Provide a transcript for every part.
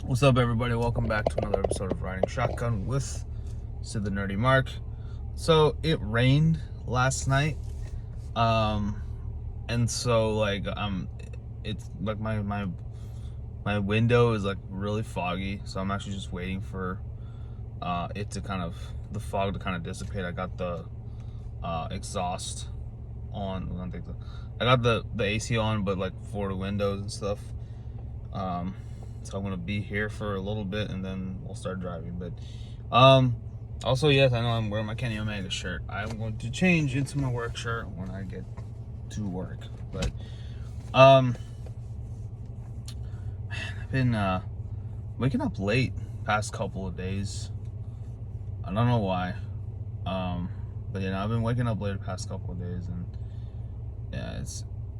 What's up, everybody? Welcome back to another episode of Riding Shotgun with Sid the Nerdy Mark. So it rained last night, and so it's like my window is like really foggy. So I'm actually just waiting for it to the fog to kind of dissipate. I got the exhaust on. I got the AC on, but like for the windows and stuff. So I'm gonna be here for a little bit and then we'll start driving. But also, yes, I know I'm wearing my Kenny Omega shirt. I'm going to change into my work shirt when I get to work. But man, I've been waking up late past couple of days. I don't know why. But I've been waking up late the past couple of days, and yeah,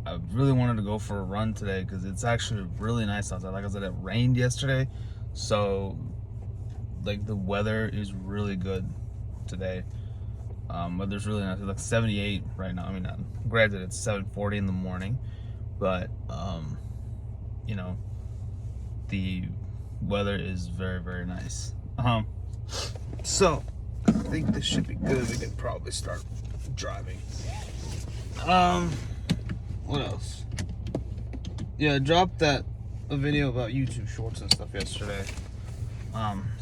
I really wanted to go for a run today because it's actually really nice outside. Like I said, it rained yesterday, so like the weather is really good today. Weather's really nice. It's like 78 right now. I mean, granted it's 7:40 in the morning, but the weather is very, very nice. So I think this should be good. We can probably start driving. What else? Yeah, I dropped a video about YouTube Shorts and stuff yesterday.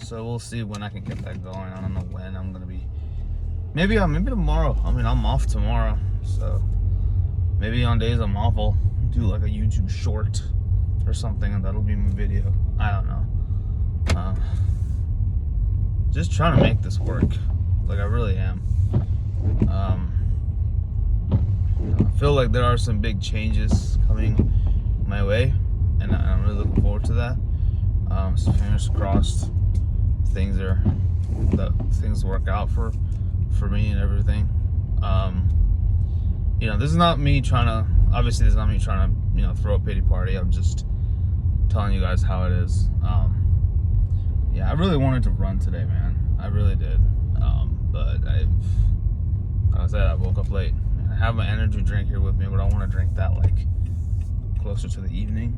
So we'll see when I can get that going. I don't know when I'm gonna be. Maybe tomorrow. I mean, I'm off tomorrow, so maybe on days I'm off, I'll do like a YouTube Short or something, and that'll be my video. I don't know. Just trying to make this work. Like I really am. I feel like there are some big changes coming my way, and I'm really looking forward to that. So fingers crossed, things work out for me and everything. This is not me trying to throw a pity party. I'm just telling you guys how it is. Yeah, I really wanted to run today, man. I really did. But like I said, I woke up late. I have my energy drink here with me, but I want to drink that like closer to the evening.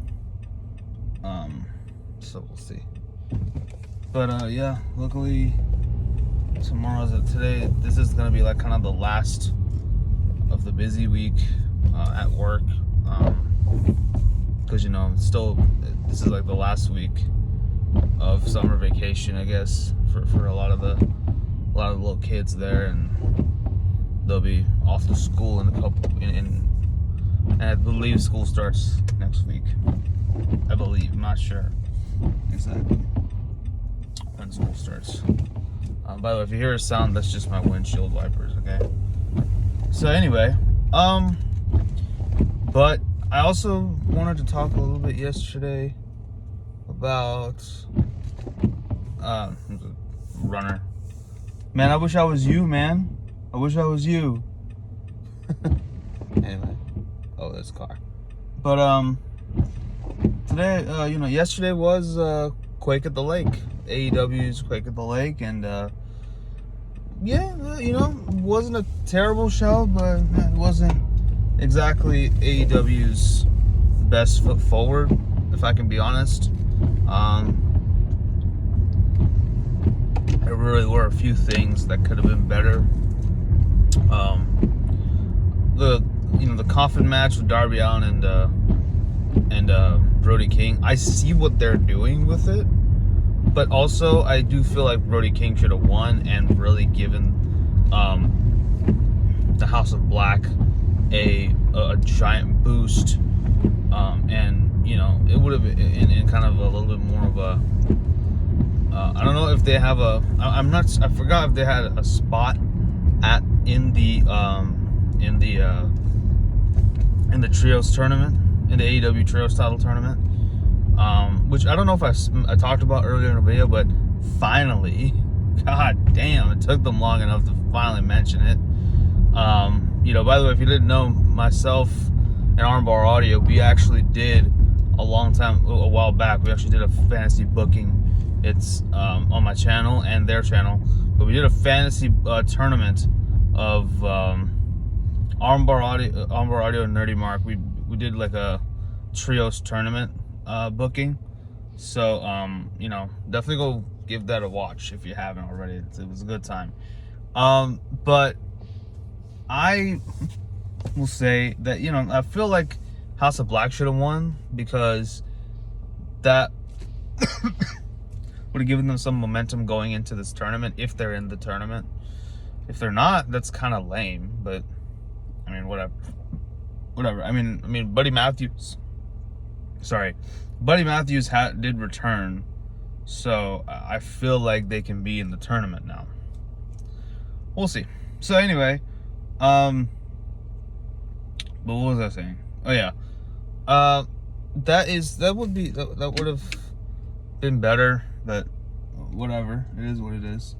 So we'll see. But yeah, luckily today. This is gonna be like kind of the last of the busy week at work, because this is like the last week of summer vacation, I guess, for a lot of the little kids there, and they'll be off to school in a couple. And I believe school starts next week. I believe. I'm not sure exactly when school starts. By the way, if you hear a sound, that's just my windshield wipers. Okay. So anyway, but I also wanted to talk a little bit yesterday about runner. Man, I wish I was you, man. I wish I was you. Anyway. Oh, there's a car. But today, yesterday was Quake at the Lake. AEW's Quake at the Lake, and wasn't a terrible show, but it wasn't exactly AEW's best foot forward, if I can be honest. There really were a few things that could have been better. The coffin match with Darby Allin and Brody King. I see what they're doing with it, but also I do feel like Brody King should have won and really given the House of Black a giant boost, and it would have been in kind of a little bit more of a. I don't know if they have I forgot if they had a spot in the trios tournament, in the AEW trios title tournament, which I don't know if I talked about earlier in the video, but finally, god damn, it took them long enough to finally mention it. By the way, if you didn't know, myself and Armbar Audio, we actually did a while back, we actually did a fantasy booking. It's on my channel and their channel, but we did a fantasy tournament of Armbar Audio and Nerdy Mark. We did like a trios tournament booking. So, you know, definitely go give that a watch if you haven't already. It was a good time. But I will say that, you know, I feel like House of Black should have won, because that would have given them some momentum going into this tournament, if they're in the tournament. If they're not, that's kind of lame, but I mean, whatever. I mean, Buddy Matthews did return, so I feel like they can be in the tournament now. We'll see. So anyway, but what was I saying? Oh yeah, that would have been better, but whatever. It is what it is.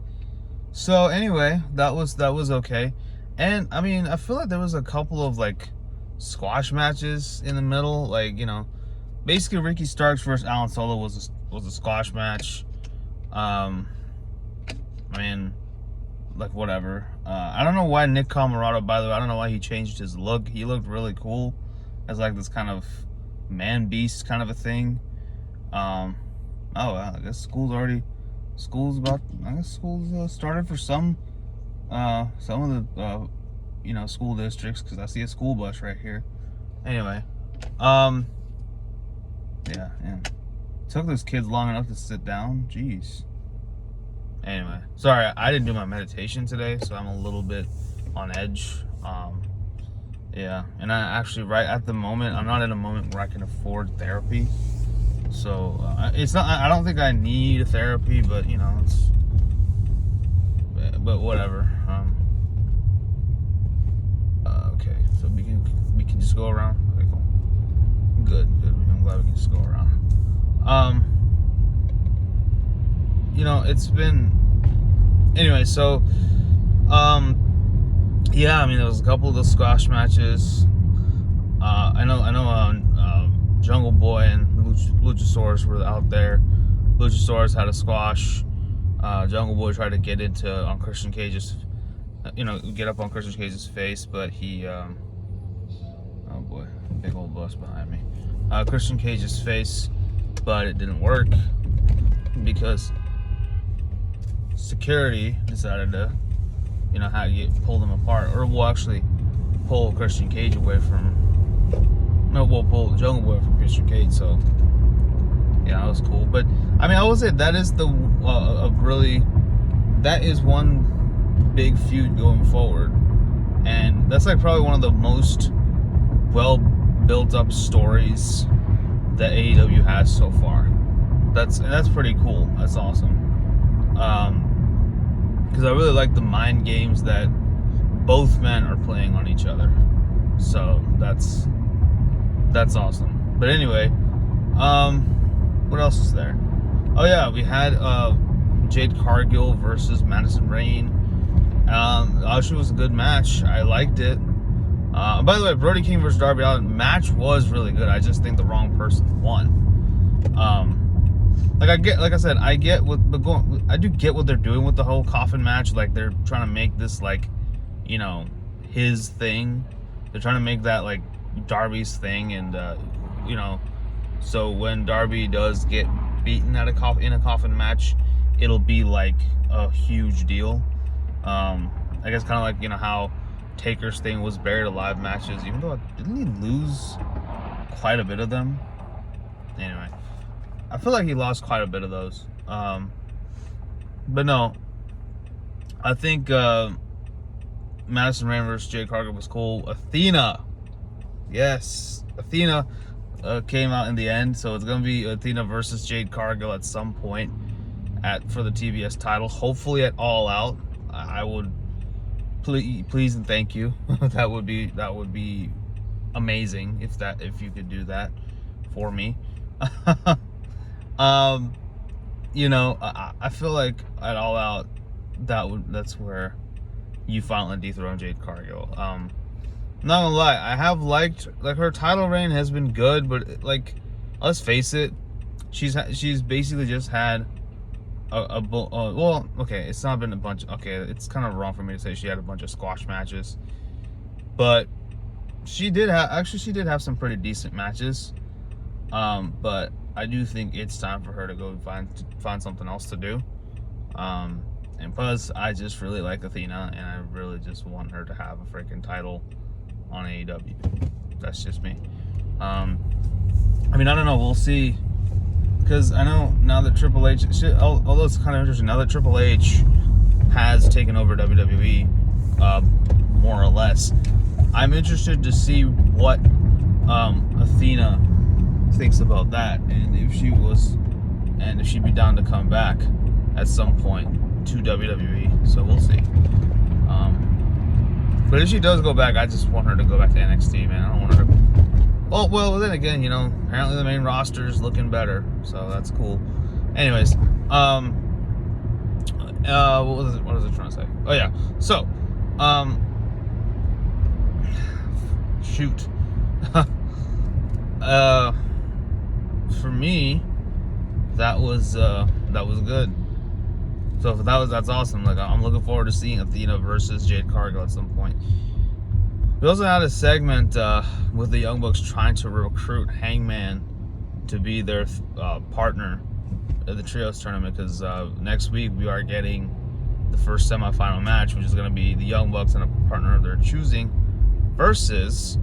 So anyway, that was okay. And I mean, I feel like there was a couple of like squash matches in the middle, like, you know, basically Ricky Starks versus Alan Solo was a squash match. I mean, like, whatever. I don't know why Nick Camarado, by the way, I don't know why he changed his look. He looked really cool as like this kind of man beast kind of a thing. Oh well, I guess school's started for some of the you know, school districts, because I see a school bus right here. Anyway, yeah, took those kids long enough to sit down. Jeez. Anyway, sorry, I didn't do my meditation today, so I'm a little bit on edge. Yeah, and I actually, right at the moment, I'm not in a moment where I can afford therapy. So it's not. I don't think I need therapy, but you know, but whatever. Okay, so we can just go around. Okay, cool. Good. I'm glad we can just go around. You know, it's been anyway. So, yeah. I mean, there was a couple of the squash matches. I know. Jungle Boy and Luchasaurus were out there. Luchasaurus had a squash. Jungle Boy tried to get on Christian Cage's, get up on Christian Cage's face, but he, oh boy, big old bus behind me. Christian Cage's face, but it didn't work because security decided to, pull them apart, or we'll actually pull Christian Cage away from. No, we'll pull Jungle Boy from Christian Cage. So yeah, that was cool. But I mean, I would say that is that is one big feud going forward, and that's like probably one of the most well built up stories that AEW has so far. That's pretty cool. That's awesome. Because I really like the mind games that both men are playing on each other. So that's awesome. But anyway, what else is there? Oh yeah, we had Jade Cargill versus Madison Rayne. Actually, was a good match. I liked it. By the way, Brody King versus Darby Allin match was really good. I just think the wrong person won. I do get what they're doing with the whole coffin match. Like, they're trying to make this like, his thing. They're trying to make that like Darby's thing, and so when Darby does get beaten in a coffin match, it'll be like a huge deal. I guess kind of like how Taker's thing was buried alive matches, even though didn't he lose quite a bit of them? Anyway, I feel like he lost quite a bit of those. But no, I think Madison Rayne versus Jade Cargill was cool. Athena came out in the end, so it's gonna be Athena versus Jade Cargill at some point for the TBS title. Hopefully at All Out. I would please and thank you. that would be amazing if you could do that for me. I feel like at All Out that's where you finally dethrone Jade Cargill. Not gonna lie, I have liked, like, her title reign has been good, but like, let's face it, she's basically just had well, okay, it's not been a bunch. Okay, it's kind of wrong for me to say she had a bunch of squash matches, but she did have some pretty decent matches. But I do think it's time for her to go find something else to do. And plus, I just really like Athena, and I really just want her to have a freaking title on AEW. That's just me. I mean, I don't know. We'll see. Because I know now that Triple H, although it's kind of interesting, now that Triple H has taken over WWE, more or less, I'm interested to see what Athena thinks about that, and if she'd be down to come back at some point to WWE. So we'll see. But if she does go back, I just want her to go back to NXT, man. I don't want her to. Well, then again, apparently the main roster is looking better, so that's cool. Anyways, what was it trying to say? Oh yeah, so, shoot. For me, that was good. So that's awesome. Like, I'm looking forward to seeing Athena versus Jade Cargill at some point. We also had a segment with the Young Bucks trying to recruit Hangman to be their partner at the Trios tournament, because next week we are getting the first semifinal match, which is going to be the Young Bucks and a partner of their choosing versus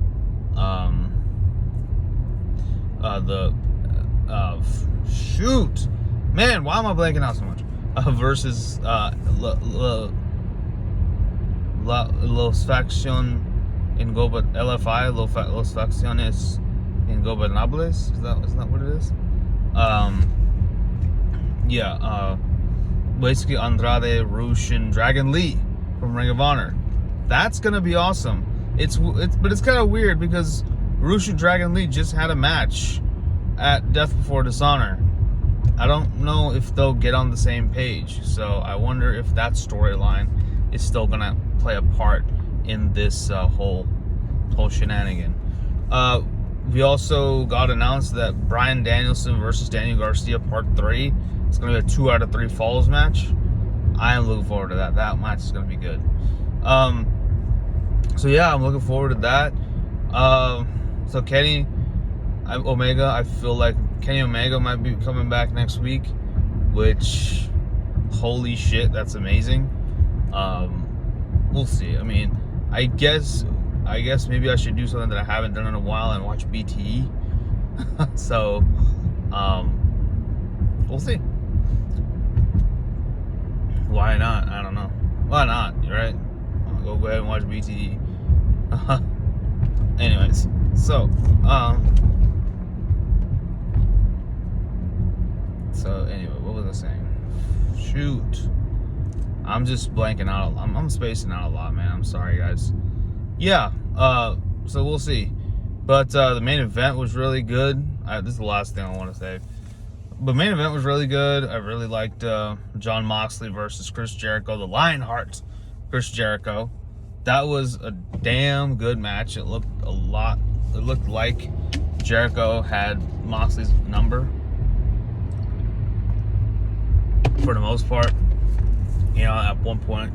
shoot, man, why am I blanking out so much? Versus Los Facción LFI, Los Facciones Ingobernables. Is that what it is? Basically Andrade, Rush, and Dragon Lee from Ring of Honor. That's gonna be awesome. But it's kind of weird because Rush and Dragon Lee just had a match at Death Before Dishonor. I don't know if they'll get on the same page, so I wonder if that storyline is still gonna play a part in this whole shenanigan. We also got announced that Bryan Danielson versus Daniel Garcia Part 3. It's gonna be a 2 out of 3 falls match. I am looking forward to that. That match is gonna be good. So yeah, I'm looking forward to that. So Kenny Omega, I feel like Kenny Omega might be coming back next week, which, holy shit, that's amazing. We'll see. I mean, I guess maybe I should do something that I haven't done in a while and watch BTE. So, we'll see. Why not? I don't know. Why not? Right? I'll go ahead and watch BTE. Anyways, so anyway, what was I saying? Shoot, I'm just blanking out. I'm spacing out a lot, man. I'm sorry, guys. Yeah. So we'll see. But the main event was really good. This is the last thing I want to say. But main event was really good. I really liked Jon Moxley versus Chris Jericho, the Lionheart Chris Jericho. That was a damn good match. It looked like Jericho had Moxley's number for the most part. At one point,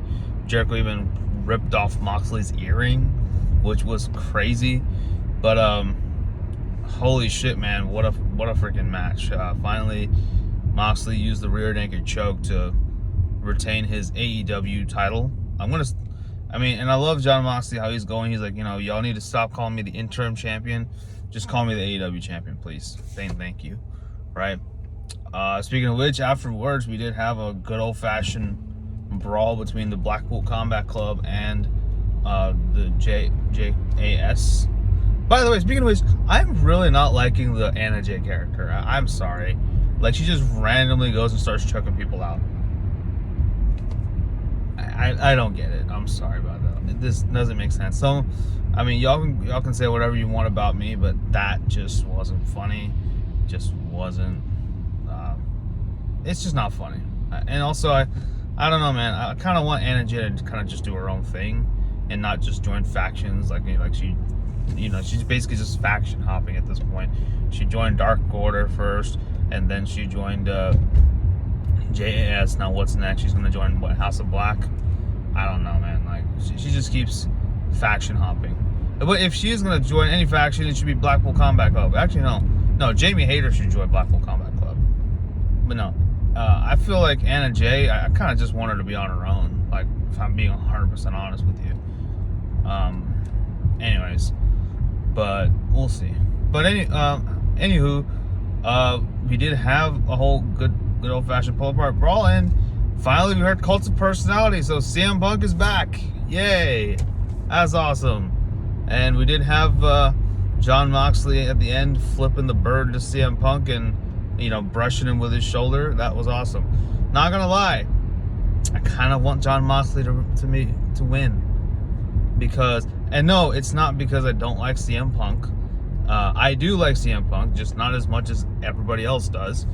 Jericho even ripped off Moxley's earring, which was crazy. But holy shit, man, what a freaking match. Finally, Moxley used the rear naked choke to retain his AEW title. And I love Jon Moxley, how he's going. He's like, y'all need to stop calling me the interim champion. Just call me the AEW champion, please. Thank you. Right? Speaking of which, afterwards, we did have a good old-fashioned brawl between the Blackpool Combat Club and the JAS. By the way, speaking of which, I'm really not liking the Anna Jay character. I'm sorry. Like, she just randomly goes and starts choking people out. I don't get it. I'm sorry about that. This doesn't make sense. So, I mean, y'all can say whatever you want about me, but that just wasn't funny. Just wasn't. It's just not funny. And also, I don't know, man. I kind of want Anna Jay to kind of just do her own thing and not just join factions like she. She's basically just faction hopping at this point. She joined Dark Order first, and then she joined JAS. Now what's next? She's gonna join House of Black? I don't know, man. Like, she just keeps faction hopping. But if she is gonna join any faction, it should be Blackpool Combat Club. Actually, no. No, Jamie Hayter should join Blackpool Combat Club. But no, I feel like Anna Jay, I kind of just want her to be on her own. Like, if I'm being 100% honest with you. Anyways, but we'll see. But anywho, we did have a whole good old-fashioned pull apart brawl, and finally we heard Cults of Personality. So CM Punk is back. Yay! That's awesome. And we did have Jon Moxley at the end flipping the bird to CM Punk and, you know, brushing him with his shoulder. That was awesome. Not gonna lie, I kind of want Jon Moxley to win, because, and no, it's not because I don't like CM Punk. I do like CM Punk, just not as much as everybody else does.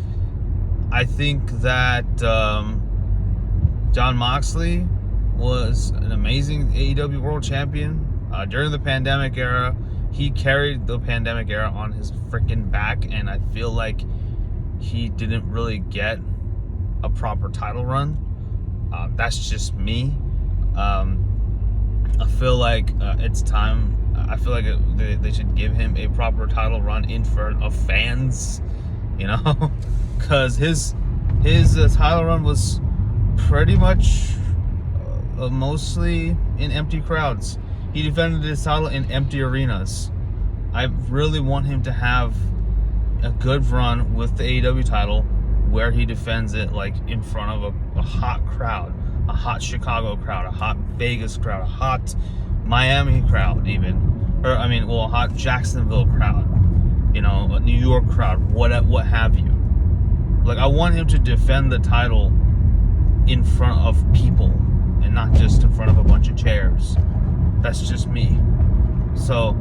I think that Jon Moxley was an amazing AEW World Champion during the pandemic era. He carried the pandemic era on his freaking back, and I feel like he didn't really get a proper title run. That's just me. I feel like it's time. I feel like they should give him a proper title run in front of fans, you know, because his title run was pretty much mostly in empty crowds. He defended his title in empty arenas. I really want him to have a good run with the AEW title where he defends it like in front of a hot crowd, a hot Chicago crowd, a hot Vegas crowd, a hot Miami crowd even. Or, I mean, well, a hot Jacksonville crowd, you know, a New York crowd, what have you. Like, I want him to defend the title in front of people and not just in front of a bunch of chairs. That's just me. So,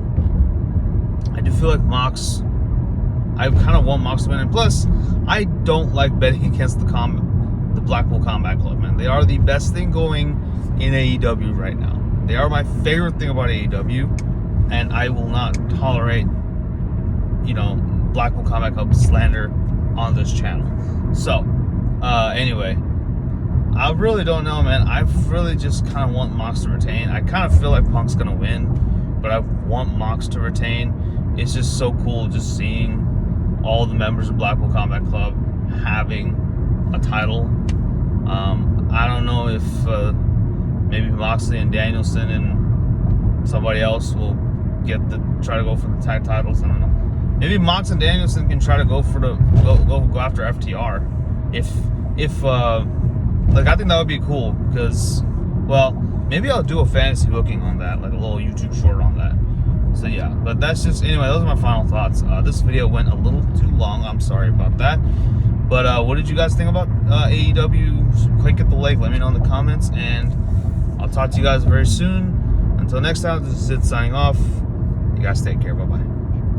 I do feel like Mox, I kind of want Mox to win. And plus, I don't like betting against the Blackpool Combat Club, man. They are the best thing going in AEW right now. They are my favorite thing about AEW. And I will not tolerate, you know, Blackpool Combat Club slander on this channel. So, anyway, I really don't know, man. I really just kind of want Mox to retain. I kind of feel like Punk's going to win, but I want Mox to retain. It's just so cool just seeing all the members of Blackpool Combat Club having a title. I don't know if maybe Moxley and Danielson and somebody else will try to go for the tag titles. I don't know. Maybe Mox and Danielson can try to go for go after FTR. If like, I think that would be cool, because, well, maybe I'll do a fantasy booking on that, like a little YouTube short on that. So yeah, but that's just, anyway, those are my final thoughts. This video went a little too long. I'm sorry about that. But what did you guys think about AEW? Click at the like, let me know in the comments, and I'll talk to you guys very soon. Until next time, this is Sid signing off. You guys take care. Bye-bye.